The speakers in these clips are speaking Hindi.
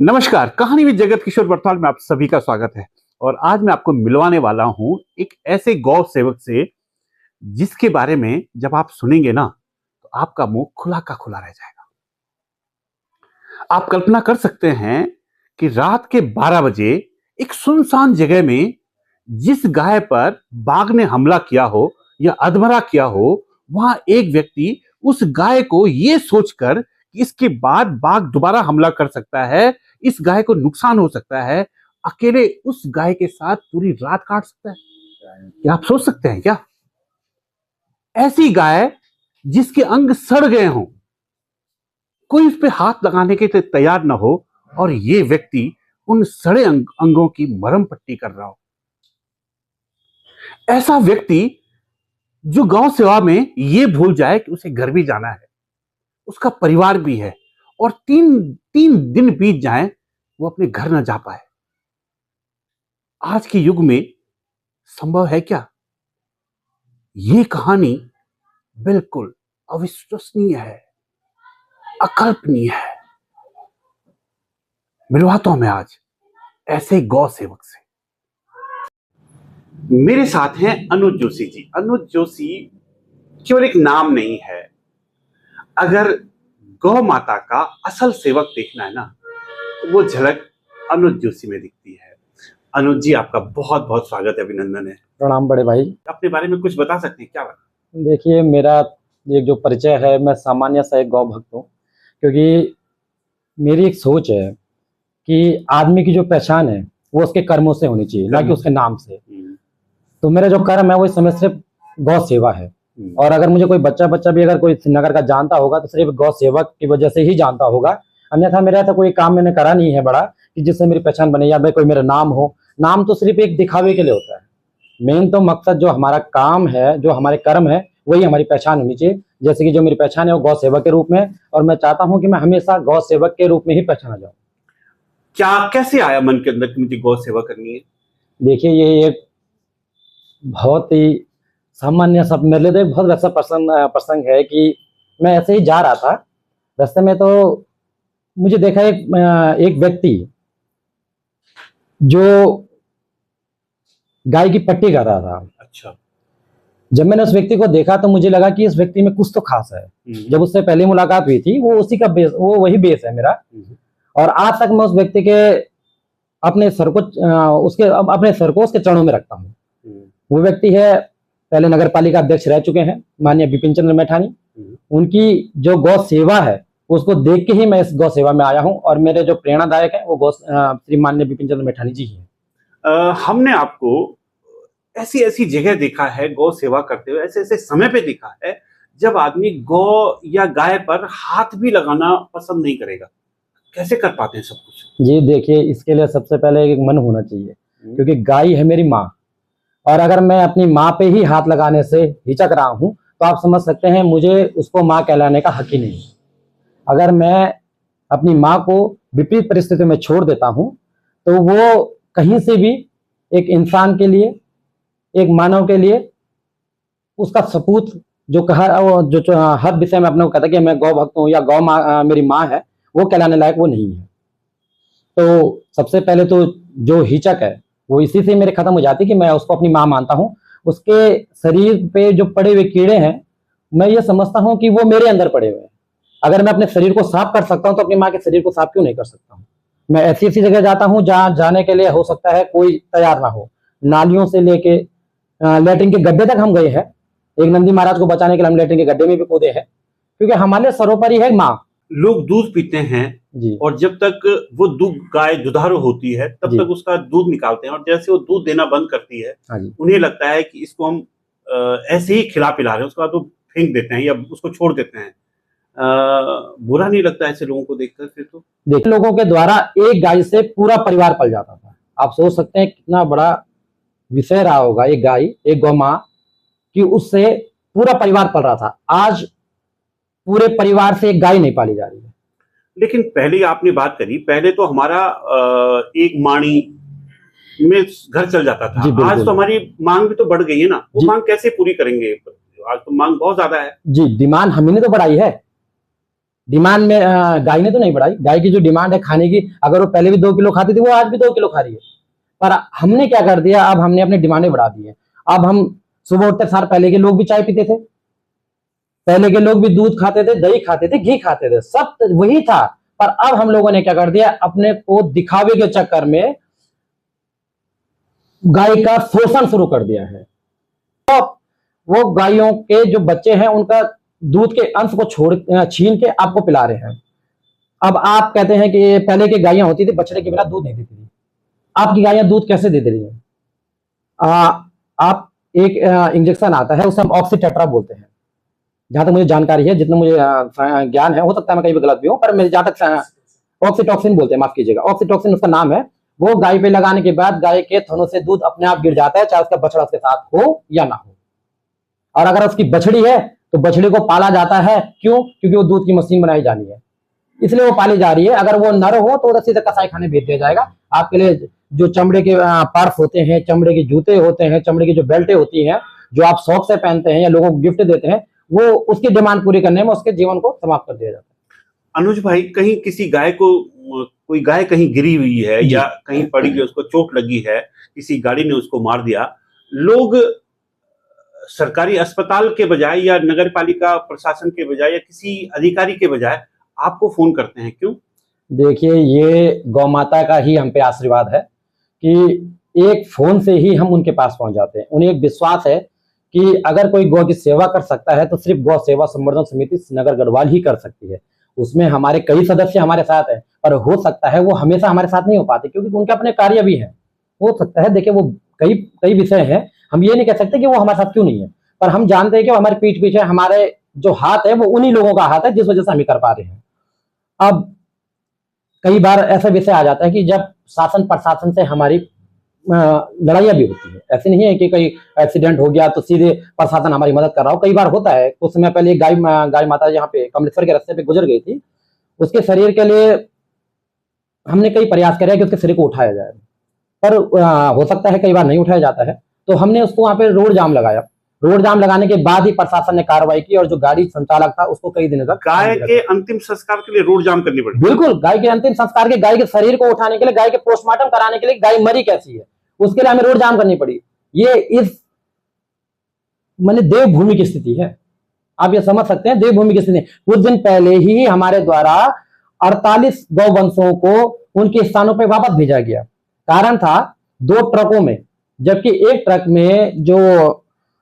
नमस्कार, कहानी विद जगत किशोर बरथवाल में आप सभी का स्वागत है। और आज मैं आपको मिलवाने वाला हूं एक ऐसे गौ सेवक से जिसके बारे में जब आप सुनेंगे ना तो आपका मुंह खुला का खुला रह जाएगा। आप कल्पना कर सकते हैं कि रात के 12 बजे एक सुनसान जगह में जिस गाय पर बाघ ने हमला किया हो या अधमरा किया हो, वहां एक व्यक्ति उस गाय को यह सोचकर कि इसके बाद बाघ दोबारा हमला कर सकता है, इस गाय को नुकसान हो सकता है, अकेले उस गाय के साथ पूरी रात काट सकता है। क्या आप सोच सकते हैं क्या? ऐसी गाय जिसके अंग सड़ गए हों, कोई उस पर हाथ लगाने के लिए तैयार ना हो और ये व्यक्ति उन सड़े अंगों की मरहम पट्टी कर रहा हो। ऐसा व्यक्ति जो गौ सेवा में ये भूल जाए कि उसे घर भी जाना है, उसका परिवार भी है, और तीन दिन बीत जाएं वो अपने घर न जा पाए। आज के युग में संभव है क्या? ये कहानी बिल्कुल अविश्वसनीय है, अकल्पनीय है। मिलवाता हूं मैं आज ऐसे गौ सेवक से। मेरे साथ हैं अनुज जोशी जी। अनुज जोशी केवल एक नाम नहीं है। अगर गौ माता का असल सेवक देखना है ना तो वो झलक अनुज जोशी में दिखती है। अनुज जी, आपका बहुत बहुत स्वागत है, अभिनंदन है। प्रणाम बड़े भाई। अपने बारे में कुछ बता सकते हैं क्या? देखिए, मेरा एक जो परिचय है, मैं सामान्य सा एक गौ भक्त हूँ, क्योंकि मेरी एक सोच है कि आदमी की जो पहचान है वो उसके कर्मों से होनी चाहिए, ना कि उसके नाम से। तो मेरा जो कर्म है वो इस समय सिर्फ गौ सेवा है। और अगर मुझे कोई बच्चा भी अगर कोई श्रीनगर का जानता होगा तो सिर्फ गौ सेवक की वजह से ही जानता होगा, अन्यथा मेरा ऐसा कोई काम मैंने करा नहीं है बड़ा कि जिससे मेरी पहचान बने या भाई कोई मेरा नाम हो। नाम तो सिर्फ एक दिखावे के लिए होता है। मेन तो मकसद जो हमारा काम है, जो हमारे कर्म है, वही हमारी पहचान होनी चाहिए। जैसे कि जो मेरी पहचान है वो गौ सेवक के रूप में, और मैं चाहता हूं कि मैं हमेशा गौ सेवक के रूप में ही पहचाना जाऊं। क्या कैसे आया मन के अंदर कि मुझे गौ सेवा करनी है? देखिए, ये एक बहुत ही सामान्य सब मेरे लिए तो एक बहुत वैसा प्रसंग है कि मैं ऐसे ही जा रहा था रास्ते में, तो मुझे देखा एक व्यक्ति जो गाय की पट्टी कर रहा था। अच्छा। जब मैंने उस व्यक्ति को देखा तो मुझे लगा कि इस व्यक्ति में कुछ तो खास है। जब उससे पहली मुलाकात हुई थी, वो उसी का बेस, वो वही बेस है मेरा। और आज तक मैं उस व्यक्ति के अपने सर को उसके चरणों में रखता हूँ। वो व्यक्ति है, पहले नगर पालिका अध्यक्ष रह चुके हैं, माननीय विपिन चंद्र मैठानी। उनकी जो गौ सेवा है उसको देख के ही मैं इस गौ सेवा में आया हूँ, और मेरे जो प्रेरणादायक है वो श्री माननीय विपिन चंद्र मैठानी जी हैं। हमने आपको ऐसी ऐसी जगह देखा है गौ सेवा करते हुए, ऐसे ऐसे समय पे देखा है जब आदमी गौ या गाय पर हाथ भी लगाना पसंद नहीं करेगा। कैसे कर पाते हैं सब कुछ? जी देखिए, इसके लिए सबसे पहले एक मन होना चाहिए, क्योंकि गाय है मेरी माँ, और अगर मैं अपनी माँ पे ही हाथ लगाने से हिचक रहा हूँ तो आप समझ सकते हैं मुझे उसको माँ कहलाने का हक ही नहीं। अगर मैं अपनी माँ को विपरीत परिस्थिति में छोड़ देता हूँ तो वो कहीं से भी एक इंसान के लिए, एक मानव के लिए उसका सपूत जो हर विषय में अपने को कहता है कि मैं गौ भक्त हूँ या गौ माँ मेरी माँ है, वो कहलाने लायक वो नहीं है। तो सबसे पहले तो जो हिचक है वो इसी से मेरे खत्म हो जाती है कि मैं उसको अपनी माँ मानता हूँ। उसके शरीर पे जो पड़े हुए कीड़े हैं, मैं ये समझता हूँ कि वो मेरे अंदर पड़े हुए हैं। अगर मैं अपने शरीर को साफ कर सकता हूँ तो अपनी माँ के शरीर को साफ क्यों नहीं कर सकता हूँ? मैं ऐसी ऐसी जगह जाता हूँ जहाँ जाने के लिए हो सकता है कोई तैयार ना हो। नालियों से लेके लेटरिन के गड्ढे तक हम गए हैं। एक नंदी महाराज को बचाने के लिए हम लेटरिन के गड्ढे में भी कूदे हैं, क्योंकि हमारे सरोपरी है माँ। लोग दूध पीते हैं जी, और जब तक वो गाय दुधारू होती है तब तक उसका दूध निकालते हैं, और जैसे वो दूध देना बंद करती है उन्हें लगता है कि इसको हम ऐसे ही खिला पिला रहे हैं, उसके बाद वो फेंक देते हैं या उसको छोड़ देते हैं। बुरा नहीं लगता ऐसे लोगों को देखकर? फिर तो देखिए, लोगों के द्वारा एक गाय से पूरा परिवार पल जाता था। आप सोच सकते हैं कितना बड़ा विषय रहा होगा एक गाय, एक गौ माँ कि उससे पूरा परिवार पल रहा था। आज पूरे परिवार से एक गाय नहीं पाली जा रही है। लेकिन पहले आपने बात करी, पहले तो हमारा एक माणी में घर चल जाता था। आज तो हमारी मांग भी तो बढ़ गई है ना, वो मांग कैसे पूरी करेंगे? आज तो मांग बहुत ज्यादा है। जी, डिमांड हम ही ने तो बढ़ाई है। डिमांड में गाय ने तो नहीं बढ़ाई। गाय की जो डिमांड है खाने की, अगर वो पहले भी 2 किलो खाती थी, वो आज भी 2 किलो खा रही है। पर हमने क्या कर दिया, अब हमने अपनी डिमांडें बढ़ा दी है। अब हम सुबह उठते सार, पहले के लोग भी चाय पीते थे, पहले के लोग भी दूध खाते थे, दही खाते थे, घी खाते थे, सब वही था। पर अब हम लोगों ने क्या कर दिया, अपने को दिखावे के चक्कर में गाय का शोषण शुरू कर दिया है। तो वो गायों के जो बच्चे हैं उनका दूध के अंश को छीन के आपको पिला रहे हैं। अब आप कहते हैं कि पहले की गायें होती थी बछड़े के बिना दूध नहीं देती थी, आपकी गायें दूध कैसे दे रही हैं? आप एक इंजेक्शन आता है, उसे हम ऑक्सीटेट्रा बोलते हैं, जहां तक मुझे जानकारी है, जितना मुझे ज्ञान है, हो सकता है मैं कहीं भी गलत भी हूं, पर मेरे जहां तक ऑक्सीटॉक्सिन बोलते हैं, माफ कीजिएगा, ऑक्सीटॉक्सिन उसका नाम है। वो गाय पे लगाने के बाद गाय के थनों से दूध अपने आप गिर जाता है, चाहे उसका बछड़ा उसके साथ हो या ना हो। और अगर उसकी बछड़ी है तो बछड़ी को पाला जाता है, क्यों? क्योंकि वो दूध की मशीन बनाई जानी है, इसलिए वो पाली जा रही है। अगर वो नर हो तो सीधे कसाई खाने भेज दिया जाएगा। आपके लिए जो चमड़े के पर्स होते हैं, चमड़े के जूते होते हैं, चमड़े की जो बेल्टें होती हैं, जो आप शौक से पहनते हैं या लोगों को गिफ्ट देते हैं, वो उसकी डिमांड पूरी करने में उसके जीवन को समाप्त कर दिया जाता है। अनुज भाई, कहीं किसी गाय को, कोई गाय कहीं गिरी हुई है या कहीं पड़ी हुई, उसको चोट लगी है, किसी गाड़ी ने उसको मार दिया, लोग सरकारी अस्पताल के बजाय या नगर पालिका प्रशासन के बजाय या किसी अधिकारी के बजाय आपको फोन करते हैं, क्यों? देखिए, ये गौ माता का ही हम पे आशीर्वाद है कि एक फोन से ही हम उनके पास पहुंच जाते हैं। उन्हें एक विश्वास है कि अगर कोई गौ की सेवा कर सकता है तो सिर्फ गौ सेवा संवर्धन समिति नगर गढ़वाल ही कर सकती है। उसमें हमारे कई सदस्य हमारे साथ हैं, पर हो सकता है वो हमेशा हमारे साथ नहीं हो पाते, क्योंकि उनके अपने कार्य भी हैं। हो सकता है, देखिए, वो कई विषय हैं, हम ये नहीं कह सकते कि वो हमारे साथ क्यों नहीं है, पर हम जानते हैं कि हमारे पीठ पीछे हमारे जो हाथ है वो उन्हीं लोगों का हाथ है, जिस वजह से हम ये कर पा रहे हैं। अब कई बार ऐसा विषय आ जाता है कि जब शासन प्रशासन से हमारी लड़ाइयाँ भी होती है। ऐसे नहीं है कि कोई एक्सीडेंट हो गया तो सीधे प्रशासन हमारी मदद कर रहा हो, कई बार होता है। कुछ समय पहले गाय माता यहाँ पे कमलेश्वर के रास्ते पे गुजर गई थी, उसके शरीर के लिए हमने कई प्रयास करे कि उसके शरीर को उठाया जाए, पर हो सकता है कई बार नहीं उठाया जाता है, तो हमने उसको वहाँ पे रोड जाम लगाया। रोड जाम लगाने के बाद ही प्रशासन ने कार्रवाई की और जो गाड़ी संचालक था उसको कई दिनों तक गाय के अंतिम संस्कार के लिए रोड जाम करनी पड़ी। बिल्कुल, गाय के अंतिम संस्कार के, गाय के शरीर को उठाने के लिए, गाय के पोस्टमार्टम कराने के लिए, गाय मरी कैसी है उसके लिए हमें रोड जाम करनी पड़ी। ये इस माने देवभूमि की स्थिति है, आप ये समझ सकते हैं, देवभूमि की स्थिति। कुछ दिन पहले ही हमारे द्वारा 48 गौवंशों को उनके स्थानों पर वापस भेजा गया। कारण था 2 ट्रकों में, जबकि एक ट्रक में जो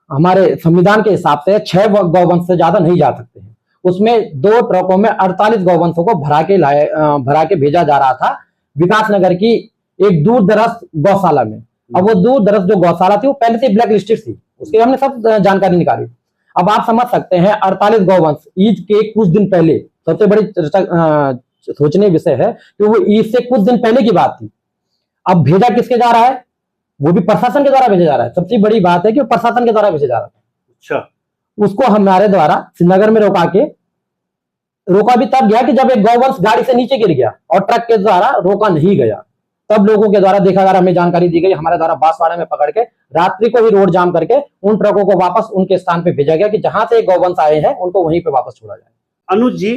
हमारे संविधान के हिसाब से 6 गौवंश से ज्यादा नहीं जा सकते हैं, उसमें 2 ट्रकों में 48 गौवंशों को भरा के भेजा जा रहा था विकास नगर की एक दूर दराज गौशाला में। अब वो दूर दराज जो गौशाला थी वो पहले से ब्लैक लिस्टेड थी, उसके हमने सब जानकारी निकाली। अब आप समझ सकते हैं 48 गौवंश, ईद के कुछ दिन पहले, सबसे बड़ी सोचने विषय है कि वो ईद से कुछ दिन पहले की बात थी। अब भेजा किसके जा रहा है? वो भी प्रशासन के द्वारा भेजा जा रहा है। सबसे बड़ी बात है कि वो प्रशासन के द्वारा भेजा जा रहा था। अच्छा, उसको हमारे द्वारा श्रीनगर में रोका भी तब गया कि जब एक गौवंश गाड़ी से नीचे गिर गया और ट्रक के द्वारा रोका नहीं गया। तब लोगों के द्वारा देखा, हमें जानकारी दी गई, हमारे द्वारा बांसवाड़ा में पकड़ के रात्रि को ही रोड जाम करके उन ट्रकों को वापस उनके स्थान पे भेजा गया कि जहां से गौवंश आए हैं उनको वहीं पे वापस छोड़ा जाए। अनुज जी,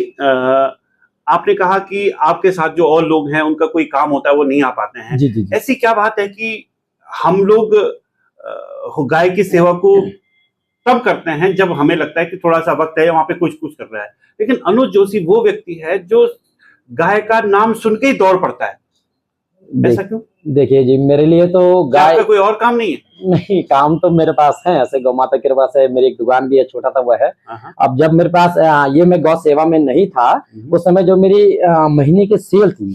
आपने कहा कि आपके साथ जो और लोग हैं उनका कोई काम होता है वो नहीं आ पाते हैं। जी जी जी। ऐसी क्या बात है कि हम लोग गाय की सेवा को तब करते हैं जब हमें लगता है कि थोड़ा सा वक्त है, वहां पे कुछ कर रहा है, लेकिन अनुज जोशी वो व्यक्ति है जो गाय का नाम सुन के ही दौड़ पड़ता है, ऐसा क्यों? देखिए जी, मेरे लिए तो गाय का कोई और काम नहीं है? नहीं, काम तो मेरे पास है, ऐसे गौ माता की कृपा से मेरी एक दुकान भी है, छोटा सा वह है। अब जब मेरे पास ये मैं गौ सेवा में नहीं था, उस समय जो मेरी महीने की सेल थी,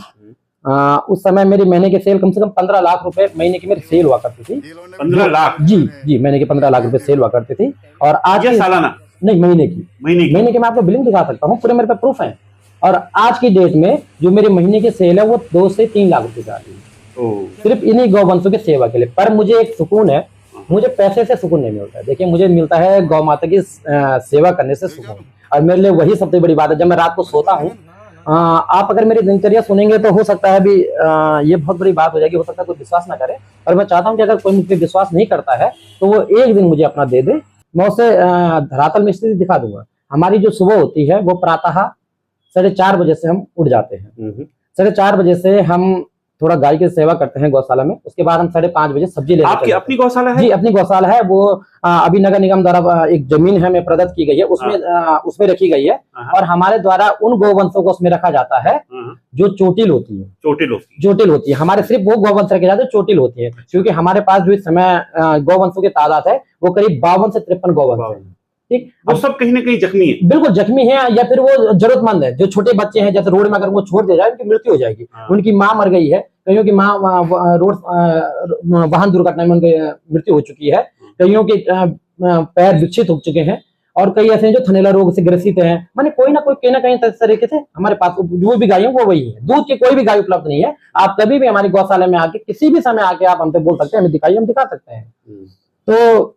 उस समय मेरी महीने की सेल कम से कम 15 लाख रुपए महीने की मेरी सेल हुआ करती थी। 15 लाख? जी जी, महीने की 15 लाख रुपए सेल हुआ करती थी। और आज ये सालाना? नहीं, महीने की मैं आपको बिलिंग दिखा सकता हूँ, पूरे मेरे पे प्रूफ है। और आज की डेट में जो मेरी महीने की सेल है वो 2 से 3 लाख रुपए जा रही है, सिर्फ इन्हीं गौवंशों की सेवा के लिए। पर मुझे एक सुकून है, मुझे पैसे से सुकून नहीं मिलता है। देखिए, मुझे मिलता है गौ माता की सेवा करने से सुकून, और मेरे लिए वही सबसे बड़ी बात है। जब मैं रात को सोता हूँ, आप अगर मेरी दिनचर्या सुनेंगे तो हो सकता है अभी ये बहुत बड़ी बात हो जाएगी, हो सकता है कोई विश्वास ना करे, और मैं चाहता हूँ कि अगर कोई मुझ पर विश्वास नहीं करता है तो वो एक दिन मुझे अपना दे दे, मैं उसे धरातल में स्थिति दिखा दूंगा। हमारी जो सुबह होती है वो प्रातः 4:30 बजे से हम उठ जाते हैं। 4:30 बजे से हम थोड़ा गाय की सेवा करते हैं गौशाला में। उसके बाद हम 5:30 बजे सब्जी लेने आपकी चले अपनी गौशाला है? जी, अपनी गौशाला है। वो अभी नगर निगम द्वारा एक जमीन है, हमें प्रदत्त की गई है, उसमें उसमें रखी गई है। और हमारे द्वारा उन गौवंशों को उसमें रखा जाता है जो चोटिल होती है। चोटिल होती है हमारे, सिर्फ वो गौवंश रखे जाते हैं चोटिल होती है, क्योंकि हमारे पास जो इस समय गौवंशों की तादाद है वो करीब 52 से 53 गौवंश है। ठीक, वो सब कहीं ना कहीं जख्मी है, बिल्कुल जख्मी है, या फिर वो जरूरतमंद है। जो छोटे बच्चे हैं, जैसे रोड में अगर वो छोड़ दिया जाए, उनकी मृत्यु हो जाएगी। उनकी माँ मर गई है, कईयों की माँ रोड वाहन दुर्घटना में उनकी मृत्यु हो चुकी है। कईयों के पैर विक्षित हो चुके हैं, और कई ऐसे हैं जो थनैला रोग से ग्रसित हैं। माने कोई ना कोई कहीं ना कहीं तरीके से हमारे पास जो भी गाय है वो वही है। दूध की कोई भी गाय उपलब्ध नहीं है। आप कभी भी हमारी गौशाला में आके किसी भी समय आके आप हमसे बोल सकते हैं, हमें दिखाइए, हम दिखा सकते हैं। तो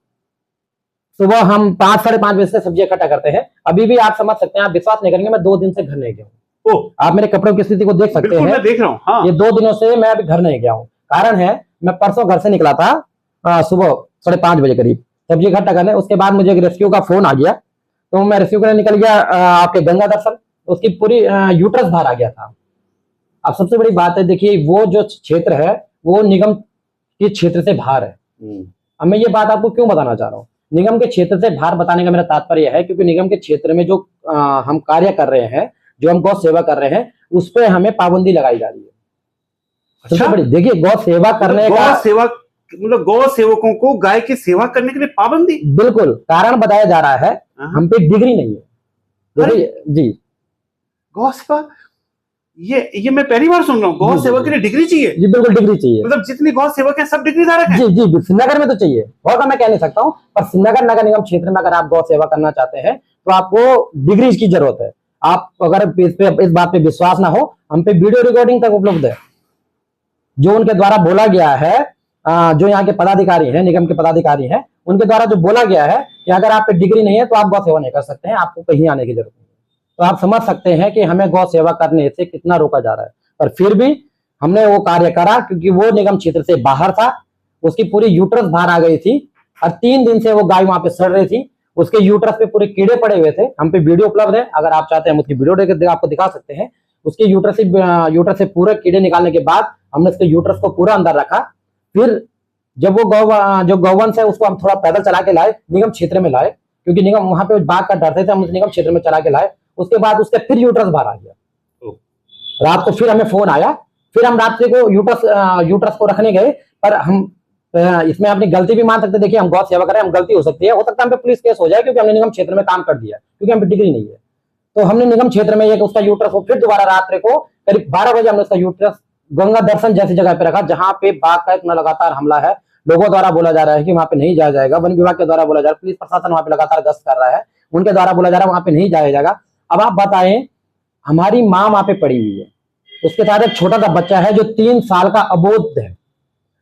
सुबह हम 5 साढ़े 5 बजे से सब्जी इकट्ठा करते हैं। अभी भी आप समझ सकते हैं, आप विश्वास नहीं करेंगे, मैं 2 दिन से घर नहीं गया हूँ। आप मेरे कपड़ों की स्थिति को देख सकते हैं, मैं देख रहा हूँ। हाँ। ये 2 दिनों से मैं अभी घर नहीं गया हूँ। कारण है, मैं परसों घर से निकला था सुबह 5:30 बजे करीब सब्जी इकट्ठा करने। उसके बाद मुझे एक रेस्क्यू का फोन आ गया, तो मैं रेस्क्यू करने निकल गया आपके गंगा दर्शन। उसकी पूरी यूट्रस बाहर आ गया था। अब सबसे बड़ी बात है, देखिए वो जो क्षेत्र है वो निगम के क्षेत्र से बाहर है। अब मैं ये बात आपको क्यों बताना चाह रहा हूँ, निगम के क्षेत्र से बाहर बताने का मेरा तात्पर्य है, क्योंकि निगम के क्षेत्र में जो हम कार्य कर रहे हैं, जो हम गौ सेवा कर रहे हैं, उस पर हमें पाबंदी लगाई जा रही है। सबसे बड़ी देखिए, गौ सेवा करने का सेवा मतलब गौ सेवकों को गाय की सेवा करने के लिए पाबंदी, बिल्कुल कारण बताया जा रहा है। हम पे डिग्री नहीं है जी। गौ सेवा, ये मैं पहली बार सुन रहा हूँ। गौ सेवा के लिए डिग्री चाहिए? जी बिल्कुल डिग्री चाहिए। मतलब जितनी गौ सेवक है सब डिग्री धारक हैं? जी जी, श्रीनगर में तो चाहिए, और का मैं कह नहीं सकता हूँ, पर श्रीनगर नगर निगम क्षेत्र में अगर आप गौ सेवा करना चाहते हैं तो आपको डिग्री की जरूरत है। आप अगर इस बात पे विश्वास ना हो, हम पे वीडियो रिकॉर्डिंग तक उपलब्ध है, जो उनके द्वारा बोला गया है। जो यहाँ के पदाधिकारी हैं, निगम के पदाधिकारी हैं, उनके द्वारा जो बोला गया है कि अगर आप पे डिग्री नहीं है तो आप गौ सेवा नहीं कर सकते हैं, आपको कहीं आने की जरूरत नहीं है। तो आप समझ सकते हैं कि हमें गौ सेवा करने से कितना रोका जा रहा है। पर फिर भी हमने वो कार्य करा, क्योंकि वो निगम क्षेत्र से बाहर था। उसकी पूरी यूट्रस बाहर आ गई थी, और 3 दिन से वो गाय वहां पे सड़ रही थी। उसके यूट्रस पे पूरे कीड़े पड़े हुए थे। हम पे वीडियो उपलब्ध है, अगर आप चाहते हैं हम उसकी वीडियो आपको दिखा सकते हैं। उसके यूट्रस से पूरे कीड़े निकालने के बाद हमने उसके यूट्रस को पूरा अंदर रखा। फिर जब वो जो गौवंश है उसको हम थोड़ा पैदल चला के लाए, निगम क्षेत्र में लाए, क्योंकि निगम वहां पे बाघ का डरते थे, हम उस निगम क्षेत्र में चला के लाए। उसके बाद उसके फिर यूट्रस बाहर आ गया। रात को फिर हमें फोन आया, फिर हम रात्रि को यूट्रस को रखने गए। पर हम इसमें अपनी गलती भी मान सकते हैं। देखिए, हम गौ सेवा करें, हम गलती हो सकती है, हो सकता है हम पे पुलिस केस हो जाए, क्योंकि हमने निगम क्षेत्र में काम कर दिया, क्योंकि हम पे डिग्री नहीं है। तो हमने निगम क्षेत्र में एक उसका यूट्रस को फिर दोबारा रात्रि को करीब 12 बजे हमने उसका यूट्रस गंगा दर्शन जैसी जगह पे रखा, जहां पे बाघ का इतना लगातार हमला है। लोगों द्वारा बोला जा रहा है कि वहां पे नहीं जाया जाएगा, वन विभाग के द्वारा बोला जा रहा है, पुलिस प्रशासन वहां पे लगातार गश्त कर रहा है, उनके द्वारा बोला जा रहा है वहां पे नहीं जाया जाएगा। अब आप बताएं, हमारी माँ वहां पे पड़ी हुई है, उसके साथ एक छोटा सा बच्चा है जो 3 साल का अबोध है,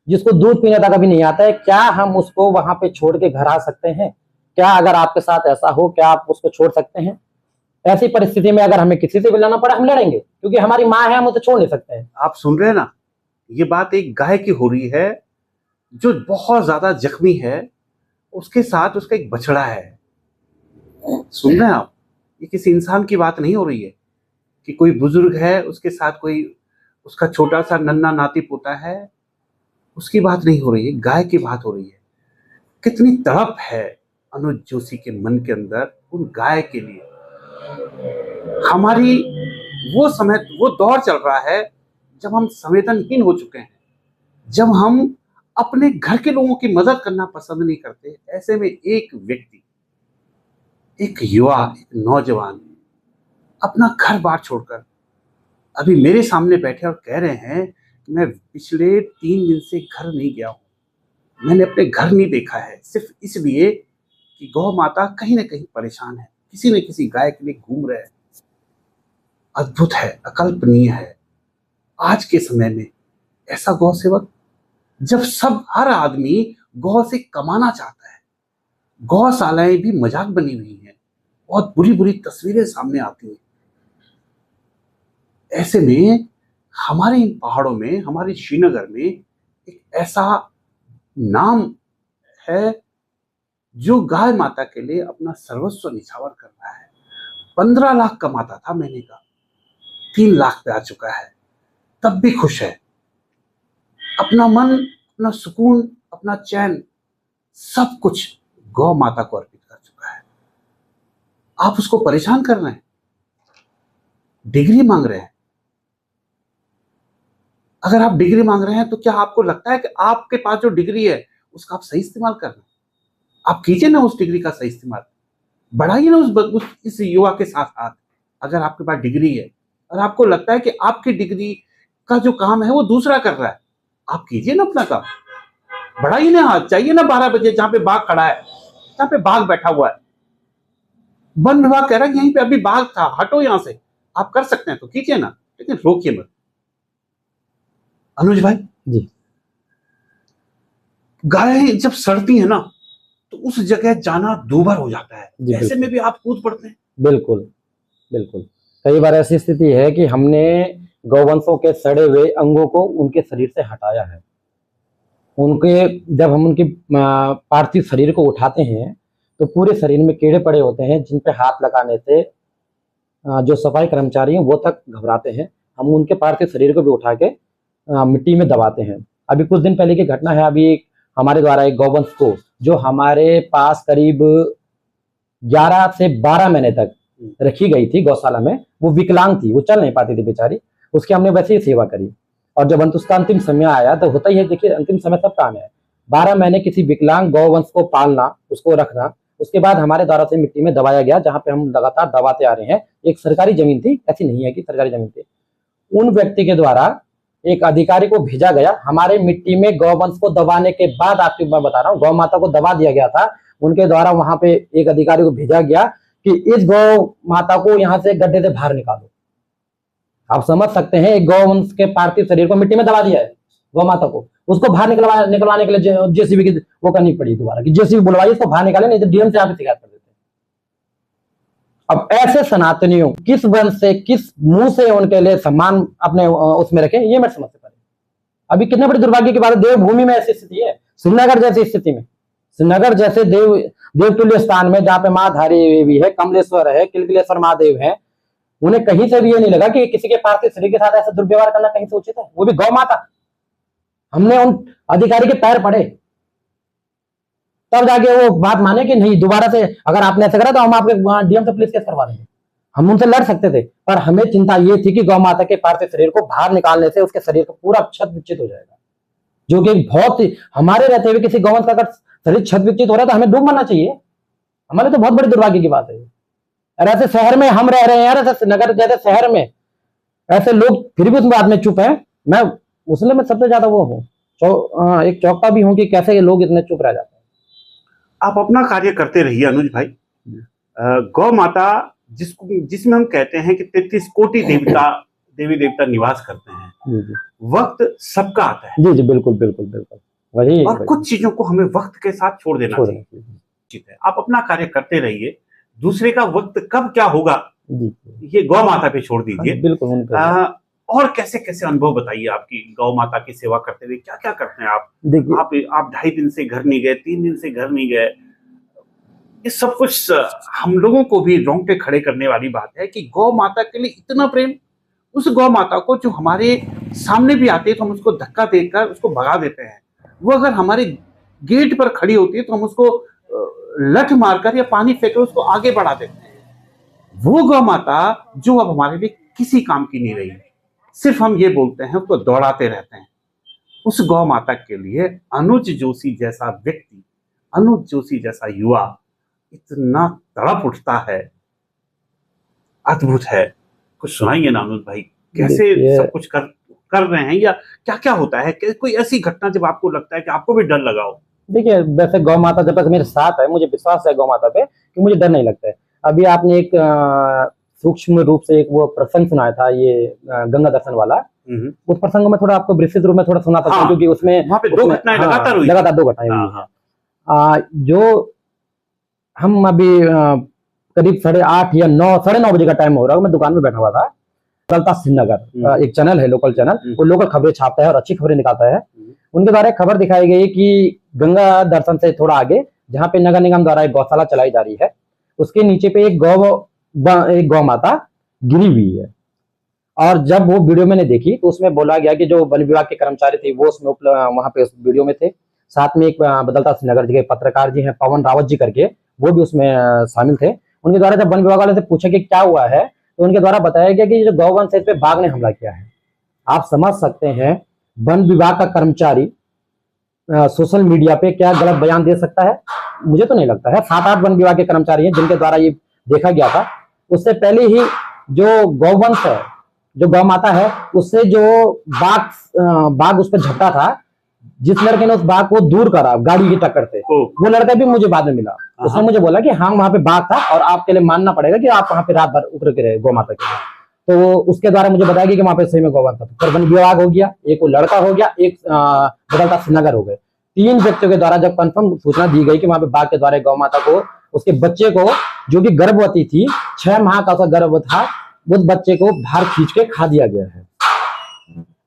जिसको दूध पीने तक अभी नहीं आता है। क्या हम उसको वहां पे छोड़ के घर आ सकते हैं? क्या अगर आपके साथ ऐसा हो, क्या आप उसको छोड़ सकते हैं? ऐसी परिस्थिति में अगर हमें किसी से भी लड़ना पड़ा, हम लड़ेंगे, क्योंकि हमारी माँ है, हम उसे छोड़ नहीं सकते हैं। आप सुन रहे हैं ना, ये बात एक गाय की हो रही है जो बहुत ज्यादा जख्मी है, उसके साथ उसका एक बछड़ा है। सुन रहे हैं आप, ये किसी इंसान की बात नहीं हो रही है कि कोई बुजुर्ग है उसके साथ कोई उसका छोटा सा नन्ना नाती पोता है, उसकी बात नहीं हो रही है, गाय की बात हो रही है। कितनी तड़प है अनुज जोशी के मन के अंदर उन गाय के लिए। हमारी वो समय, वो दौर चल रहा है जब हम संवेदनहीन हो चुके हैं, जब हम अपने घर के लोगों की मदद करना पसंद नहीं करते। ऐसे में एक व्यक्ति, एक युवा, एक नौजवान अपना घर बार छोड़कर अभी मेरे सामने बैठे और कह रहे हैं कि मैं पिछले 3 दिन से घर नहीं गया हूं, मैंने अपने घर नहीं देखा है, सिर्फ इसलिए कि गौ माता कहीं ना कहीं परेशान है, किसी न किसी गाय के लिए घूम रहे हैं। अद्भुत है, अकल्पनीय है आज के समय में ऐसा गौ सेवक, जब हर आदमी गौ से कमाना चाहता है। गौशालाएं भी मजाक बनी हुई हैं, बहुत बुरी बुरी तस्वीरें सामने आती हैं। ऐसे में हमारे इन पहाड़ों में, हमारे श्रीनगर में एक ऐसा नाम है जो गाय माता के लिए अपना सर्वस्व निछावर कर रहा है। 15 लाख कमाता था महीने का, 3 लाख पे आ चुका है, तब भी खुश है। अपना मन, अपना सुकून, अपना चैन, सब कुछ गौ माता को अर्पित कर चुका है। आप उसको परेशान कर रहे हैं, डिग्री मांग रहे हैं। अगर आप डिग्री मांग रहे हैं तो क्या आपको लगता है कि आपके पास जो डिग्री है उसका आप सही इस्तेमाल कर रहे हैं? आप कीजिए ना उस डिग्री का सही इस्तेमाल, बढ़ाइए ना इस युवा के साथ हाथ। अगर आपके पास डिग्री है और आपको लगता है कि आपकी डिग्री का जो काम है वो दूसरा कर रहा है, आप कीजिए ना अपना काम, बढ़ाइए ना हाथ। चाहिए ना 12 बजे जहां पे बाघ खड़ा है, जहां पे बाघ बैठा हुआ है, वन विभाग कह रहा है कि यहीं पे अभी बाघ था, हटो यहां से। आप कर सकते हैं तो कीजिए ना, लेकिन रोकिए मत। अनुज भाई जी गायें जब सड़ती है ना तो उस जगह जाना दूभर हो जाता है, जी, ऐसे बिल्कुल। में भी आप कूद पड़ते हैं। बिल्कुल बिल्कुल। कई बार ऐसी स्थिति है कि हमने गौवंशों के सड़े हुए अंगों को उनके शरीर से हटाया है। उनके जब हम उनकी पार्थिव शरीर को उठाते हैं तो पूरे शरीर में कीड़े पड़े होते हैं, जिन पे हाथ लगाने से जो सफाई कर्मचारी हैं वो तक घबराते हैं। हम उनके पार्थिव शरीर को भी उठा के मिट्टी में दबाते हैं। अभी कुछ दिन पहले की घटना है, अभी हमारे द्वारा एक गौवंश को, जो हमारे पास करीब 11 से 12 महीने तक रखी गई थी गौशाला में, वो विकलांग थी, वो चल नहीं पाती थी बेचारी, उसकी हमने वैसे ही सेवा करी। और जब उसका अंतिम समय आया तो होता ही है, देखिए अंतिम समय सब काम है। 12 महीने किसी विकलांग गौवंश को पालना, उसको रखना, उसके बाद हमारे द्वारा से मिट्टी में दबाया गया, जहाँ पे हम लगातार दबाते आ रहे हैं। एक सरकारी जमीन थी, ऐसी नहीं है कि सरकारी जमीन थी। उन व्यक्ति के द्वारा एक अधिकारी को भेजा गया, हमारे मिट्टी में गौवंश को दबाने के बाद, आपको मैं बता रहा हूँ, गौ माता को दबा दिया गया था। उनके द्वारा वहां पे एक अधिकारी को भेजा गया कि इस गौ माता को यहाँ से गड्ढे से बाहर निकालो। आप समझ सकते हैं, एक गौवंश के पार्थिव शरीर को मिट्टी में दबा दिया है गौ माता को, उसको बाहर निकलवाने के लिए जेसीबी की वो करनी पड़ी दोबारा कि जेसीबी बुलवाइए, इसको बाहर निकाले, नहीं तो डीएम से आप शिकायत कर देते हैं। अब ऐसे सनातनियों किस वंश से, किस मुंह से उनके लिए सम्मान अपने उसमें रखें, ये मैं समझ सकता। अभी कितने बड़े दुर्भाग्य की बात है, देवभूमि में ऐसी स्थिति है, श्रीनगर जैसी स्थिति में, श्रीनगर जैसे देवतुल्य स्थान में, जहाँ पे माँ धारी देवी है, कमलेश्वर है, किलकिलेश्वर महादेव है, उन्हें कहीं से भी ये नहीं लगा कि किसी के पार्थिव शरीर के साथ ऐसा दुर्व्यवहार करना कहीं से उचित है, वो भी गौ माता। हमने उन अधिकारी के पैर पड़े, तब जाके वो बात माने कि नहीं, दोबारा से अगर आपने ऐसा करा तो हम आपके डीएम से पुलिस केस करवा देंगे। हम उनसे लड़ सकते थे, पर हमें चिंता ये थी कि गौ माता के पार्थिव शरीर को बाहर निकालने से उसके शरीर का पूरा क्षत विक्षत हो जाएगा, जो कि बहुत ही, हमारे रहते हुए किसी गौवंश का अगर शरीर क्षत विक्षत हो रहा है तो हमें डूब मरना चाहिए। हमारे तो बहुत बड़ी दुर्भाग्य की बात है। और ऐसे शहर में हम रह रहे हैं यार, ऐसे नगर जैसे शहर में ऐसे लोग फिर भी उस बात में चुप है। मैं उसमें मैं सबसे ज्यादा वो हूँ, एक चौंका भी हूँ कि कैसे ये लोग इतने चुप रह जाते हैं। आप अपना कार्य करते रहिए अनुज भाई। गौ माता जिसमें हम कहते हैं कि 33 कोटि देवी देवता निवास करते हैं, जी जी, वक्त सबका आता है। जी जी, बिल्कुल बिल्कुल बिल्कुल, वही। और कुछ चीजों को हमें वक्त के साथ छोड़ देना चाहिए। ठीक है, आप अपना कार्य करते रहिए, दूसरे का वक्त कब क्या होगा ये गौ माता पे छोड़ दीजिए। बिल्कुल। और कैसे कैसे अनुभव बताइए आपकी गौ माता की सेवा करते हुए, क्या क्या करते हैं आप? देखिए, आप 2.5 दिन से घर नहीं गए, 3 दिन से घर नहीं गए, ये सब कुछ हम लोगों को भी रोंगटे खड़े करने वाली बात है कि गौ माता के लिए इतना प्रेम। उस गौ माता को जो हमारे सामने भी आती है तो हम उसको धक्का देकर उसको भगा देते हैं, वो अगर हमारे गेट पर खड़ी होती है तो हम उसको लठ मारकर या पानी फेंकर उसको आगे बढ़ा देते हैं। वो गौ माता जो अब हमारे लिए किसी काम की नहीं रही, सिर्फ हम ये बोलते हैं, उसको दौड़ाते रहते हैं। उस गौ माता के लिए अनुज जोशी जैसा व्यक्ति, अनुज जोशी जैसा युवा इतना तड़प उठता है, अद्भुत है। कुछ सुनाइए ना अनुज भाई, कैसे सब कुछ कर रहे हैं, या क्या क्या होता है? कोई ऐसी घटना जब आपको लगता है कि आपको भी डर लगा हो? देखिए, वैसे गौ माता जब तक मेरे साथ है, मुझे विश्वास है गौ माता पे कि मुझे डर नहीं लगता है। अभी आपने एक सूक्ष्म रूप से एक वो प्रसंग सुनाया था, ये गंगा दर्शन वाला, उस प्रसंग में थोड़ा आपको विस्तृत रूप में थोड़ा सुना सकता हूँ, क्योंकि उसमें वहाँ पे 2 घटनाएं लगातार हुई, लगातार 2 घटनाएं हुई हैं। जो हम अभी करीब 8:30 या 9:30 बजे का टाइम हो रहा है, मैं दुकान में बैठा हुआ था। चलता श्रीनगर एक चैनल है, लोकल चैनल, वो लोकल खबरें छापता है और अच्छी खबरें निकालता है। उनके द्वारा एक खबर दिखाई गई कि गंगा दर्शन से थोड़ा आगे, जहाँ पे नगर निगम द्वारा एक गौशाला चलाई जा रही है, उसके नीचे पे एक गौ माता गिरी हुई है। और जब वो वीडियो मैंने देखी तो उसमें बोला गया कि जो वन विभाग के कर्मचारी थे वो उसमें वहां पे उस वीडियो में थे। साथ में एक बदलता श्रीनगर के पत्रकार जी हैं पवन रावत जी करके, वो भी उसमें शामिल थे। उनके द्वारा जब वन विभाग वाले से पूछा कि क्या हुआ है, तो उनके द्वारा बताया गया कि जो गौवंश है इस पे बाघ ने हमला किया है। आप समझ सकते हैं वन विभाग का कर्मचारी सोशल मीडिया पे क्या गलत बयान दे सकता है। मुझे तो नहीं लगता है। 7-8 वन विभाग के कर्मचारी हैं जिनके द्वारा ये देखा गया था। उससे पहले ही जो गौवंश है, जो गौ माता है, उससे जो बाघ उस पर झपटा था, जिस लड़के ने उस बाघ को दूर करा गाड़ी की टक्कर से, वो लड़का भी मुझे बाद में मिला। उसने मुझे बोला कि हाँ वहां पे बाघ था और आपके लिए मानना पड़ेगा कि आप वहां पे रात भर उतर के रहे गौ माता के लिए। तो उसके द्वारा मुझे बताया कि वहां पे सही में गौवंश था। फिर वन विभाग हो गया, एक वो लड़का हो गया, एक बदलता श्रीनगर हो गए। 3 व्यक्तियों के द्वारा जब कंफर्म सूचना दी गई कि वहां पे बाघ के द्वारा गौ माता को, उसके बच्चे को, जो कि गर्भवती थी, 6 माह का उसका गर्भ था, उस बच्चे को बाहर खींच के खा दिया गया है।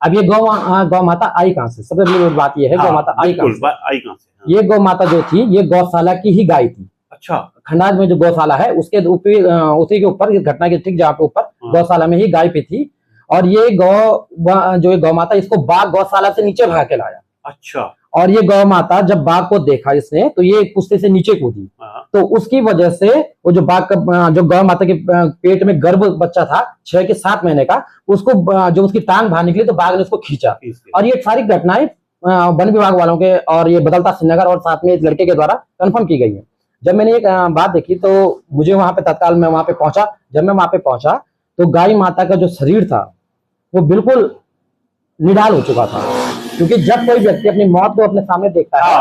अब ये गौ माता आई कहां से? सबसे बड़ी बात ये है, गौ माता आई कहां से? ये गौ माता जो थी ये गौशाला की ही गाय थी। अच्छा। खंडाज में जो गौशाला है उसके उसी के ऊपर, इस घटना के ठीक जहाँ पे ऊपर गौशाला में ही गाय पे थी। और ये गौ माता, इसको बाघ गौशाला से नीचे भगा के लाया। अच्छा। और ये गौ माता जब बाघ को देखा इसने, तो ये कुश्ती से नीचे कूदी। तो उसकी वजह से वो जो बाघ का, जो गौ माता के पेट में गर्भ बच्चा था 6 के 7 महीने का, उसको जो उसकी टांग बाहर निकली तो बाघ ने उसको खींचा। और ये सारी घटनाएं वन विभाग वालों के और ये बदलता श्रीनगर और साथ में एक लड़के के द्वारा कंफर्म की गई है। जब मैंने एक बात देखी तो मुझे वहां पे तत्काल मैं वहां पे पहुंचा। जब मैं वहां पे पहुंचा तो गाय माता का जो शरीर था वो बिल्कुल निढाल हो चुका था। क्योंकि जब कोई व्यक्ति अपनी मौत को अपने सामने देखता है,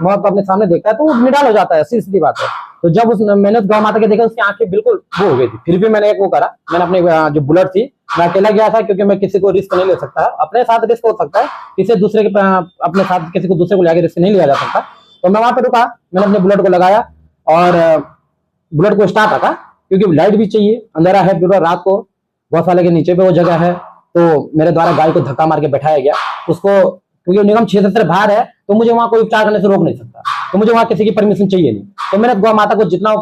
मौत को अपने सामने देखता है, तो वो निढाल हो जाता है, सीधी बात है। तो जब मैंने उस गौ माता के देखा, उसकी आंखें बिल्कुल वो हो गई थी। फिर भी मैंने एक वो करा, मैंने अपनी जो बुलेट थी, मैं अकेला गया था क्योंकि मैं किसी को रिस्क नहीं ले सकता। अपने साथ रिस्क हो सकता है, किसी दूसरे के अपने साथ किसी को दूसरे को लेकर रिस्क नहीं लिया जा सकता। तो मैं वहां पे रुका, मैंने अपने बुलेट को लगाया और बुलेट को स्टार्ट रखा, क्योंकि लाइट भी चाहिए, अंधेरा है पूरा रात को, गौशाला के नीचे पे वो जगह है। तो मेरे द्वारा गाय को धक्का मार के बैठाया गया उसको, क्योंकि निगम क्षेत्र से बाहर है तो मुझे वहां कोई उपचार करने से रोक नहीं सकता, तो मुझे वहां किसी की परमिशन चाहिए नहीं। तो मैंने गौ माता को जितना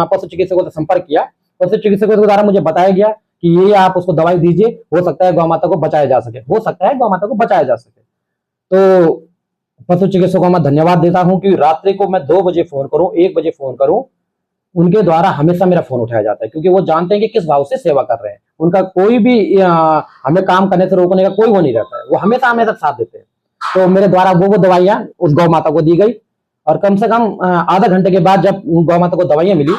पशु चिकित्सकों से संपर्क किया, पशु चिकित्सकों के द्वारा मुझे बताया गया कि ये आप उसको दवाई दीजिए, हो सकता है गौ माता को बचाया जा सके, हो सकता है गौ माता को बचाया जा सके। तो पशु चिकित्सकों को मैं धन्यवाद देता हूं कि रात्रि को मैं 2 बजे फोन करूं, 1 बजे फोन करूं, उनके द्वारा हमेशा मेरा फोन उठाया जाता है, क्योंकि वो जानते हैं कि किस भाव से सेवा कर रहे हैं। उनका कोई भी हमें काम करने से रोकने का कोई वो नहीं रहता है, वो हमेशा हमें साथ देते हैं। तो मेरे द्वारा वो दवाइयां उस गौ माता को दी गई और कम से कम आधा घंटे के बाद जब गौ माता को दवाइयां मिली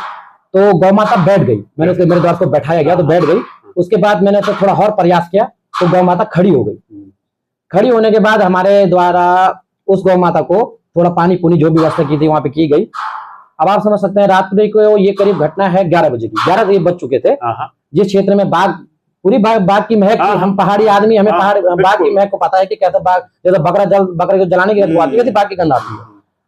तो गौ माता बैठ गई। मैंने उसके मेरे द्वारा को बैठाया गया तो बैठ गई। उसके बाद मैंने तो थोड़ा और प्रयास किया तो गौ माता खड़ी हो गई। खड़ी होने के बाद हमारे द्वारा उस गौ माता को थोड़ा पानी पुनी जो भी व्यवस्था की थी वहां पे की गई। अब आप समझ सकते हैं रात्रि को ये करीब घटना है 11 बजे की, 11 बजे बज चुके थे। जिस क्षेत्र में बाघ, पूरी बाघ की महक, हम पहाड़ी आदमी, हमें बाघ की महक को पता है कि कैसे बाघ, जैसे बकरे को जलाने की आती है, बाघ की गंध आती है।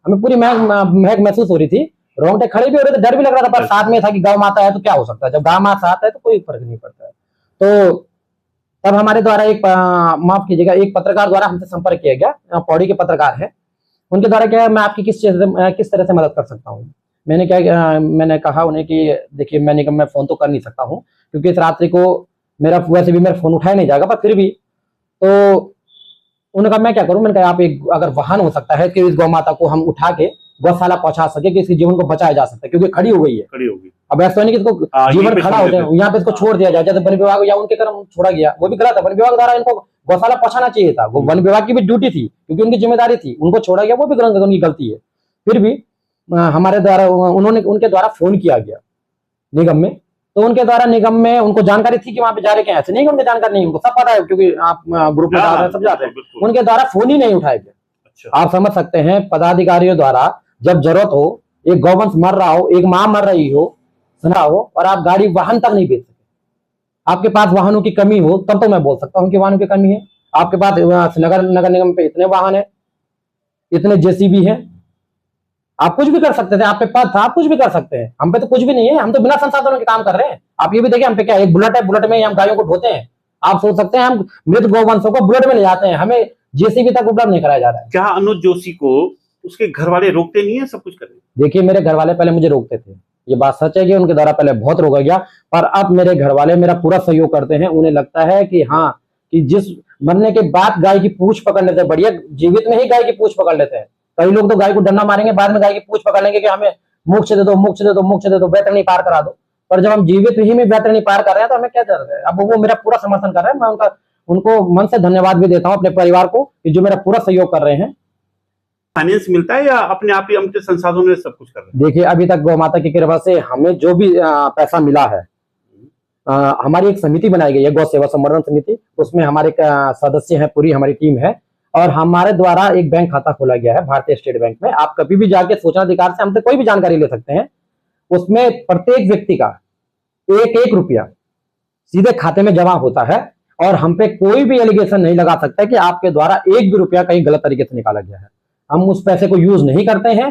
हमें पूरी महक महसूस हो रही थी, रोंगटे खड़े भी हो रहे थे, डर भी लग रहा था, पर साथ में था कि गौ माता है तो क्या हो सकता है, जब गौ माता आता है तो कोई फर्क नहीं पड़ता है। तो तब हमारे द्वारा एक माफ कीजिएगा, एक पत्रकार द्वारा हमसे संपर्क किया गया, पौड़ी के पत्रकार है, उनके द्वारा क्या है, मैं आपकी किस तरह से मदद कर सकता हूँ। मैंने कहा उन्हें कि देखिए मैं फोन तो कर नहीं सकता हूँ क्योंकि इस रात्रि को मेरा वैसे भी मेरा फोन उठाया नहीं जाएगा, पर फिर भी तो उन्होंने कहा मैं क्या करूं। मैंने कहा आप एक अगर वाहन हो सकता है कि इस गौ माता को हम उठा के गौशाला पहुंचा सके, कि इसके जीवन को बचाया जा सकता है, क्योंकि खड़ी हो गई है। अब ऐसा नहीं कि इसको जीवन खड़ा हो जाए, यहाँ पे इसको छोड़ दिया जाए, जैसे वन विभाग या उनके कर्म छोड़ा गया, वो भी गलत है। वन विभाग द्वारा इनको गौशाला पहुंचाना चाहिए था, वो वन विभाग की भी ड्यूटी थी क्योंकि उनकी जिम्मेदारी थी, उनको छोड़ा गया, वो भी उनकी गलती है। फिर भी हमारे द्वारा उनके द्वारा फोन किया गया निगम में, तो उनके द्वारा निगम में उनको जानकारी थी कि वहां पे जा रहे क्या, ऐसे नहीं उनको जानकारी नहीं, उनको सब पता है क्योंकि आप ग्रुप में डाल रहे हैं, सब जाते हैं। उनके द्वारा फोन ही नहीं उठाया गया। आप समझ सकते हैं पदाधिकारियों द्वारा जब जरूरत हो, एक गौवंश मर रहा हो, एक मां मर रही हो, सुना हो, और आप गाड़ी वाहन तक नहीं भेज सके, आपके पास वाहनों की कमी हो, तब तो मैं बोल सकता हूँ कि वाहनों की कमी है। आपके पास नगर निगम पे इतने वाहन है, इतने जेसीबी है, आप कुछ भी कर सकते थे, आप पे पद था, आप कुछ भी कर सकते हैं। हम पे तो कुछ भी नहीं है, हम तो बिना संसाधनों के काम कर रहे हैं। आप ये भी देखिए हम पे क्या, एक बुलेट है, बुलेट में हम गायों को ढोते हैं। आप सोच सकते हैं हम मृत गौवंशों को बुलेट में ले जाते हैं, हमें जेसीबी तक उपलब्ध नहीं कराया जा रहा है। क्या अनुज जोशी को उसके घर वाले रोकते नहीं है सब कुछ करने? देखिए मेरे घर वाले पहले मुझे रोकते थे, ये बात सच है कि उनके द्वारा पहले बहुत रोका गया, पर अब मेरे घर वाले मेरा पूरा सहयोग करते हैं। उन्हें लगता है कि हाँ, कि जिस मरने के बाद गाय की पूंछ पकड़ लेते हैं, बढ़िया जीवित में ही गाय की पूंछ पकड़ लेते हैं। कई लोग तो गाय को डंडा मारेंगे, बाद में गाय की पूंछ पकड़ लेंगे कि हमें मोक्ष दे दो, मोक्ष दे दो, मोक्ष दे दो, वैतरणी पार करा दो। पर जब हम जीवित ही में वैतरणी पार कर रहे हैं तो हमें क्या चल रहा है। अब वो मेरा पूरा समर्थन कर रहे हैं, मैं उनको मन से धन्यवाद भी देता हूँ, अपने परिवार को, कि जो मेरा पूरा सहयोग कर रहे हैं। फाइनेंस मिलता है या अपने आप ही अपने संसाधनों से सब कुछ कर रहे हैं? देखिए, अभी तक गौ माता की कृपा से हमें जो भी पैसा मिला है, हमारी एक समिति बनाई गई है, गौ सेवा संवर्धन समिति। उसमें हमारे सदस्य हैं, पूरी हमारी टीम है, और हमारे द्वारा एक बैंक खाता खोला गया है भारतीय स्टेट बैंक में। आप कभी भी जाके सूचना अधिकार से हमसे कोई भी जानकारी ले सकते हैं। उसमें प्रत्येक व्यक्ति का 1-1 रुपया सीधे खाते में जमा होता है, और हम पे कोई भी एलिगेशन नहीं लगा सकता कि आपके द्वारा 1 भी रुपया कहीं गलत तरीके से निकाला गया है। हम उस पैसे को यूज नहीं करते हैं।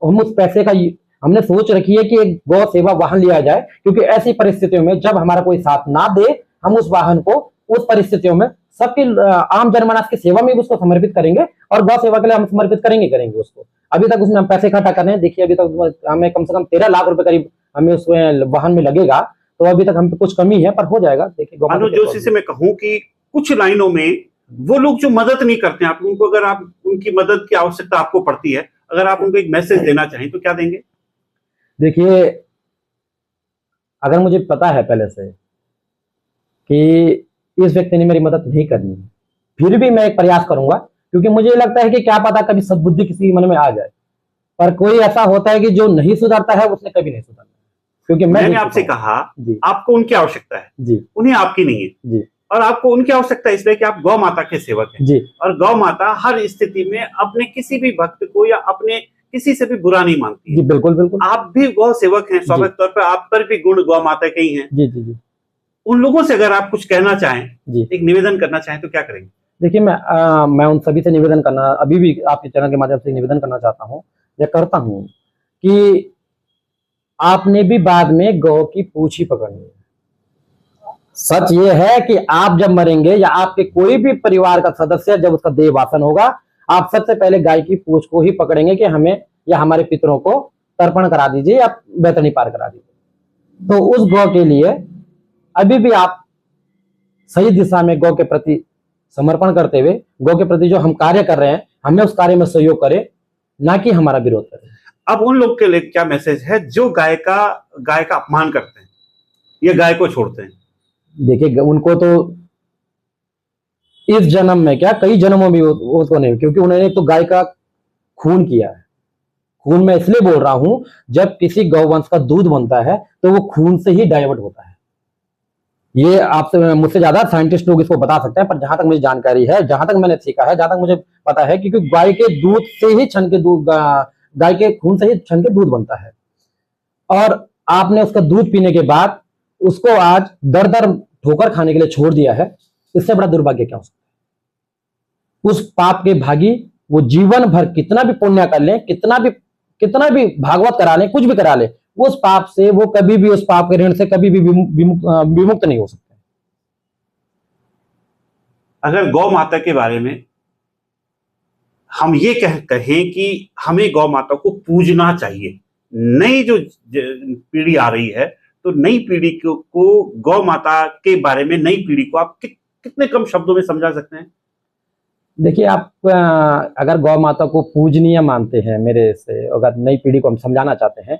हम उस पैसे का हमने सोच रखी है कि एक गौ सेवा वाहन लिया जाए, क्योंकि ऐसी परिस्थितियों में जब हमारा कोई साथ ना दे, हम उस वाहन को उस परिस्थितियों में सबकी आम जनमानस की सेवा में भी उसको समर्पित करेंगे, और गौ सेवा के लिए हम समर्पित करेंगे उसको। अभी तक उसमें हम पैसे इकट्ठा कर रहे हैं। देखिए, अभी तक हमें कम से कम 13 लाख रुपए करीब हमें उसमें वाहन में लगेगा, तो अभी तक हम पे कुछ कमी है, पर हो जाएगा। देखिए, अनुज जोशी से मैं कहूं कि कुछ लाइनों में वो लोग जो मदद नहीं करते हैं, आप उनको, अगर आप उनकी मदद की आवश्यकता आपको पड़ती है, अगर आप उनको एक मैसेज देना चाहें तो क्या देंगे? देखिए, अगर मुझे पता है पहले से कि इस व्यक्ति ने मेरी मदद नहीं करनी है, फिर भी मैं एक प्रयास करूंगा, क्योंकि मुझे लगता है कि क्या पता कभी सद्बुद्धि किसी के मन में आ जाए। पर कोई ऐसा होता है कि जो नहीं सुधरता है उसने कभी नहीं सुधरना, क्योंकि मैंने आपसे कहा आपको उनकी आवश्यकता है जी, उन्हें आपकी नहीं है जी, और आपको उनकी आवश्यकता है इसलिए कि आप गौ माता के सेवक हैं जी, और गौ माता हर स्थिति में अपने किसी भी भक्त को या अपने किसी से भी बुरा नहीं मानती जी। बिल्कुल बिल्कुल। आप भी गौ सेवक हैं, स्वाभाविक तौर पर आप पर भी गुण गौ माता के ही हैं जी जी जी। उन लोगों से अगर आप कुछ कहना चाहें जी, एक निवेदन करना चाहें तो क्या करेंगे? देखिए, मैं उन सभी से निवेदन करना, अभी भी आपके चैनल के माध्यम से निवेदन करना चाहता हूँ या करता हूँ कि आपने भी बाद में गौ की पूंछ ही पकड़नी है। सच ये है कि आप जब मरेंगे या आपके कोई भी परिवार का सदस्य जब उसका देह वासन होगा, आप सबसे पहले गाय की पूंछ को ही पकड़ेंगे कि हमें या हमारे पितरों को तर्पण करा दीजिए या वैतरणी पार करा दीजिए। तो उस गौ के लिए अभी भी आप सही दिशा में गौ के प्रति समर्पण करते हुए, गौ के प्रति जो हम कार्य कर रहे हैं, हमें उस कार्य में सहयोग करें, ना कि हमारा विरोध करें। अब उन लोग के लिए क्या मैसेज है जो गाय का अपमान करते हैं या गाय को छोड़ते हैं? देखिए, उनको तो इस जन्म में क्या, कई जन्मों में उसको नहीं, क्योंकि उन्होंने तो गाय का खून किया है। खून मैं इसलिए बोल रहा हूं, जब किसी गौवंश का दूध बनता है तो वो खून से ही डाइवर्ट होता है। ये आपसे मुझसे ज्यादा साइंटिस्ट लोग इसको बता सकते हैं, पर जहां तक मुझे जानकारी है, जहां तक मैंने सीखा है, जहां तक मुझे पता है, क्योंकि गाय के दूध से ही छन के दूध, गाय के खून से ही छन के दूध बनता है, और आपने उसका दूध पीने के बाद उसको आज दर दर ठोकर खाने के लिए छोड़ दिया है। इससे बड़ा दुर्भाग्य क्या हो सकता है? उस पाप के भागी वो जीवन भर कितना भी पुण्य कर ले, कितना भी भागवत करा ले, कुछ भी करा ले, उस पाप से वो कभी भी, उस पाप के ऋण से कभी भी विमुक्त नहीं हो सकते। अगर गौ माता के बारे में हम ये कहें कि हमें गौ माता को पूजना चाहिए, नई जो पीढ़ी आ रही है, तो नई पीढ़ी को गौ माता के बारे में नई पीढ़ी को आप कितने कम शब्दों में समझा सकते हैं? देखिए, आप अगर गौ माता को पूजनीय मानते हैं, मेरे से अगर नई पीढ़ी को हम समझाना चाहते हैं,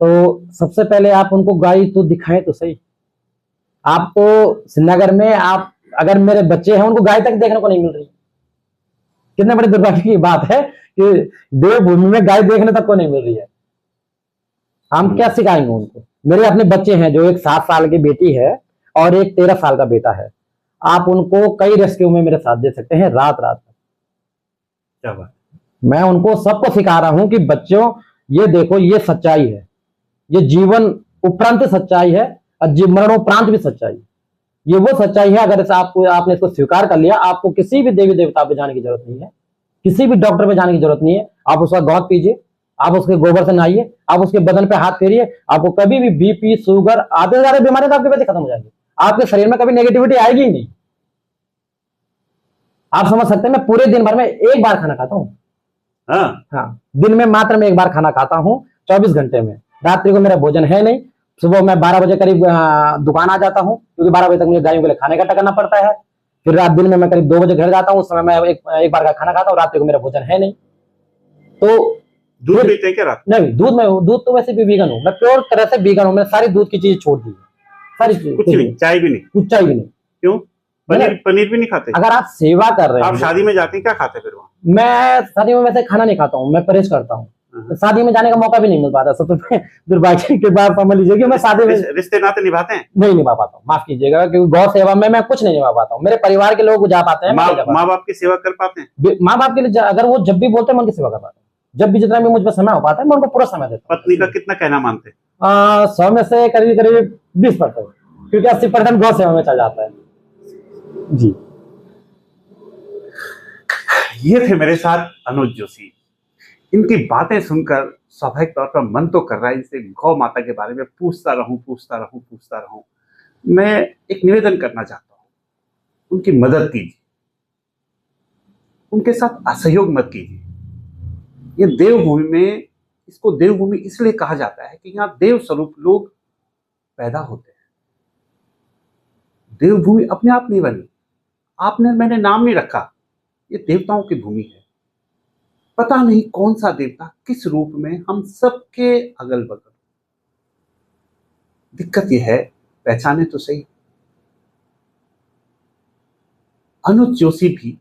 तो सबसे पहले आप उनको गाय तो दिखाएं तो सही। आपको श्रीनगर में, आप अगर मेरे बच्चे हैं, उनको गाय तक देखने को नहीं मिल रही। कितने बड़े दुर्भाग्य की बात है कि देवभूमि में गाय देखने तक को नहीं मिल रही है। हम क्या सिखाएंगे उनको? मेरे अपने बच्चे हैं, जो एक 7 साल की बेटी है और एक 13 साल का बेटा है। आप उनको कई रेस्क्यू में मेरे साथ दे सकते हैं, रात रात तक। क्या बात? मैं उनको सबको सिखा रहा हूं कि बच्चों, ये देखो, ये सच्चाई है, ये जीवन उपरांत सच्चाई है और मरणोपरांत भी सच्चाई है। ये वो सच्चाई है, अगर आपने इसको स्वीकार कर लिया, आपको किसी भी देवी देवता पे जाने की जरूरत नहीं है, किसी भी डॉक्टर पे जाने की जरूरत नहीं है। आप उसका गौत पीजिए, आप उसके गोबर से नहाइए, आप उसके बदन पे हाथ फेरिए, आपको कभी भी बीपी, शुगर, आते से ज्यादा बीमारियां तो आपके वजह खत्म हो जाएंगी। आपके शरीर में कभी नेगेटिविटी आएगी ही नहीं। आप समझ सकते हैं, मैं पूरे दिन भर में एक बार खाना खाता हूँ। हाँ, दिन में मात्र में एक बार खाना खाता हूँ 24 घंटे में। रात्रि को मेरा भोजन है नहीं। सुबह मैं 12 बजे करीब दुकान आ जाता हूँ, क्योंकि 12 बजे तक मुझे गायों के लिए खाने का करना पड़ता है। फिर रात दिन में मैं करीब 2 बजे घर जाता हूँ, उस समय मैं एक बार का खाना खाता हूँ, रात्रि को मेरा भोजन है नहीं। तो दूध पीते हैं क्या रात? नहीं, दूध तो वैसे भी वीगन हूँ मैं, प्योर तरह से वीगन हूँ। मैंने सारी दूध की चीज छोड़ दी है, सारी चीज, कुछ नहीं, चाय भी नहीं? कुछ चाय भी नहीं। क्यों? पनीर भी नहीं खाते? अगर आप सेवा कर रहे हैं, आप शादी में जाते हैं, क्या खाते फिर वहाँ? मैं शादी में वैसे खाना नहीं खाता हूँ, मैं परहेज करता हूँ। तो शादी में जाने का मौका भी नहीं मिल पाता, सब तो दुर्भाग्य के बाद समझ लीजिए कि मैं शादी में रिश्ते नाते निभाते हैं? नहीं निभा पाता हूँ, माफ कीजिएगा, क्योंकि गौ सेवा में मैं कुछ नहीं निभा पाता हूँ। मेरे परिवार के लोग जा पाते हैं। माँ बाप की सेवा कर पाते हैं? माँ बाप के लिए अगर वो जब भी बोलते हैं मैं उनकी सेवा कर पाता हूँ, जब भी जितना भी मुझ पर समय हो पाता है मैं उनको पूरा समय देता हूँ। पत्नी का कितना कहना मानते हैं? 100 में से करीब 20%, क्योंकि 80% गौ सेवा में चल जाता है जी। ये थे मेरे साथ अनुज जोशी। इनकी बातें सुनकर स्वाभाविक तौर पर मन तो कर रहा है इनसे गौ माता के बारे में पूछता रहूं। मैं एक निवेदन करना चाहता हूं, उनकी मदद कीजिए, उनके साथ असहयोग मत कीजिए। ये देवभूमि में, इसको देवभूमि इसलिए कहा जाता है कि यहाँ देव स्वरूप लोग पैदा होते हैं। देवभूमि अपने आप नहीं बनी, आपने मैंने नाम नहीं रखा, ये देवताओं की भूमि है। पता नहीं कौन सा देवता किस रूप में हम सबके अगल बगल। दिक्कत यह है, पहचाने तो सही। अनुज जोशी भी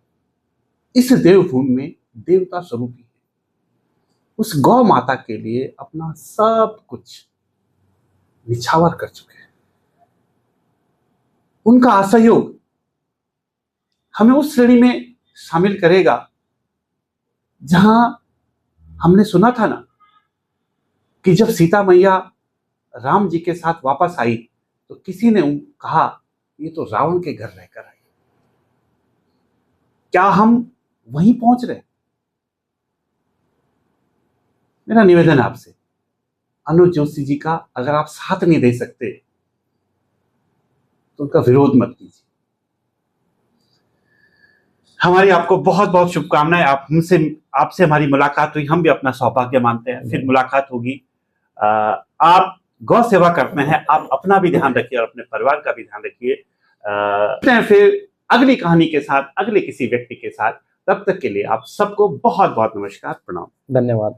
इस देवभूमि में देवता स्वरूप ही है। उस गौ माता के लिए अपना सब कुछ निछावर कर चुके हैं। उनका असहयोग हमें उस श्रेणी में शामिल करेगा जहां हमने सुना था ना कि जब सीता मैया राम जी के साथ वापस आई तो किसी ने कहा ये तो रावण के घर रहकर आई। क्या हम वहीं पहुंच रहे? मेरा निवेदन आपसे, अनुज जोशी जी का अगर आप साथ नहीं दे सकते तो उनका विरोध मत कीजिए। हमारी आपको बहुत बहुत शुभकामनाएं। आपसे हमारी मुलाकात हुई, हम भी अपना सौभाग्य मानते हैं। फिर मुलाकात होगी। आप गौ सेवा करते हैं, आप अपना भी ध्यान रखिए और अपने परिवार का भी ध्यान रखिए। फिर अगली कहानी के साथ, अगले किसी व्यक्ति के साथ। तब तक के लिए आप सबको बहुत बहुत नमस्कार, प्रणाम, धन्यवाद।